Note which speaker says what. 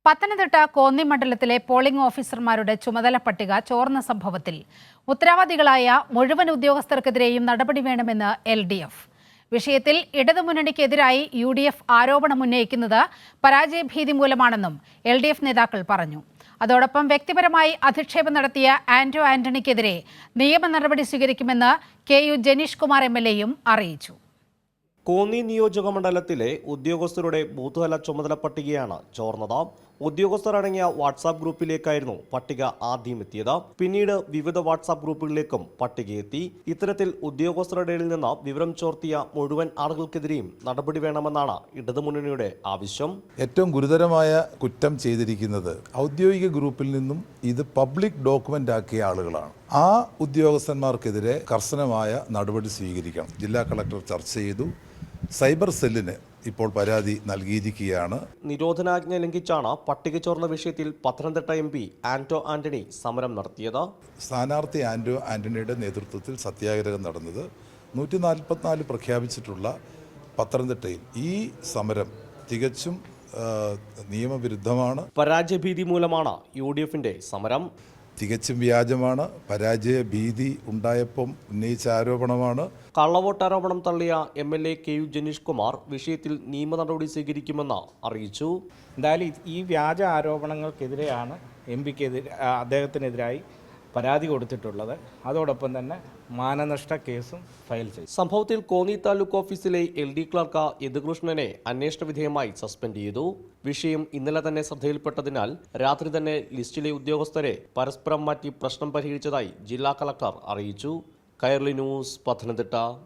Speaker 1: പത്തനംതിട്ട കോന്നി മണ്ഡലത്തിലെ പോളിംഗ് ഓഫീസർമാരുടെ ചുമതല പട്ടിക ചോർന്ന സംഭവത്തിൽ ഉത്തരവാദികളായ മുഴുവൻ ഉദ്യോഗസ്ഥർക്കെതിരെയും നടപടി വേണമെന്ന് LDF. വിഷയത്തിൽ ഇടതുമുന്നണിക്കെതിരായി UDF ആരോപണമുന്നയിക്കുന്നത് പരാജയഭീതി മൂലമാണെന്നും LDF നേതാക്കൾ പറഞ്ഞു. അതോടൊപ്പം വ്യക്തിപരമായി അധിക്ഷേപം നടത്തിയ ആന്റണിക്കെതിരെ നിയമ നടപടി സ്വീകരിക്കുമെന്ന് KU ജനീഷ് കുമാർ MLAയും അറിയിച്ചു.
Speaker 2: കോന്നി നിയോജക മണ്ഡലത്തിലെ ഉദ്യോഗസ്ഥരുടെ ബൂത്തുതല ചുമതല പട്ടികയാണ് ചോർന്നത്. ഉദ്യോഗസ്ഥരടങ്ങിയ വാട്സാപ്പ് ഗ്രൂപ്പിലേക്കായിരുന്നു പട്ടിക ആദ്യം എത്തിയത്. പിന്നീട് വിവിധ വാട്സാപ്പ് ഗ്രൂപ്പുകളിലേക്കും പട്ടികയെത്തി. ഇത്തരത്തിൽ ഉദ്യോഗസ്ഥരുടെ നിന്ന് വിവരം ചോർത്തിയ മുഴുവൻ ആളുകൾക്കെതിരെയും നടപടി വേണമെന്നാണ് ഇടതുമുന്നണിയുടെ ആവശ്യം.
Speaker 3: ഏറ്റവും ഗുരുതരമായ കുറ്റം ചെയ്തിരിക്കുന്നത് ഔദ്യോഗിക ഗ്രൂപ്പിൽ നിന്നും ഇത് പബ്ലിക് ഡോക്യുമെന്റ് ആക്കിയ ആളുകളാണ്. ആ ഉദ്യോഗസ്ഥന്മാർക്കെതിരെ കർശനമായ നടപടി സ്വീകരിക്കണം. ജില്ലാ കളക്ടർ ചർച്ച ചെയ്തു. സൈബർ സെല്ലിന് ഇപ്പോൾ പരാതി നൽകിയിരിക്കുകയാണ്.
Speaker 2: നിരോധനാജ്ഞ ലംഘിച്ചാണ് പട്ടിക ചോർന്ന വിഷയത്തിൽ പത്തനംതിട്ട MP ആന്റണി സമരം നടത്തിയത്.
Speaker 3: സ്ഥാനാർത്ഥി ആന്റണിയുടെ നേതൃത്വത്തിൽ സത്യാഗ്രഹം നടന്നത് 144 പ്രഖ്യാപിച്ചിട്ടുള്ള പത്തനംതിട്ടയിൽ ഈ സമരം തികച്ചും നിയമവിരുദ്ധമാണ്.
Speaker 2: പരാജയഭീതി മൂലമാണ് UDFന്റെ സമരം.
Speaker 3: തികച്ചും വ്യാജമാണ്. പരാജയ ഭീതി ഉണ്ടായപ്പം ഉന്നയിച്ച ആരോപണമാണ്.
Speaker 2: കള്ളവോട്ടാരോപണം തള്ളിയ MLA KU ജനീഷ് കുമാർ വിഷയത്തിൽ നിയമ നടപടി സ്വീകരിക്കുമെന്ന് അറിയിച്ചു.
Speaker 4: എന്തായാലും ഈ വ്യാജ ആരോപണങ്ങൾക്കെതിരെയാണ് അദ്ദേഹത്തിനെതിരായി പരാതി കൊടുത്തിട്ടുള്ളത്. അതോടൊപ്പം തന്നെ മാനനഷ്ട കേസും ഫയൽ ചെയ്തു.
Speaker 2: സംഭവത്തിൽ കോന്നി താലൂക്ക് ഓഫീസിലെ LD ക്ലർക്ക് യദുകൃഷ്ണനെ അന്വേഷണ വിധേയമായി സസ്പെൻഡ് ചെയ്തു. വിഷയം ഇന്നലെ തന്നെ ശ്രദ്ധയിൽപ്പെട്ടതിനാൽ രാത്രി തന്നെ ലിസ്റ്റിലെ ഉദ്യോഗസ്ഥരെ പരസ്പരം മാറ്റി പ്രശ്നം പരിഹരിച്ചതായി ജില്ലാ കളക്ടർ അറിയിച്ചു. കൈരളി ന്യൂസ്, പത്തനംതിട്ട.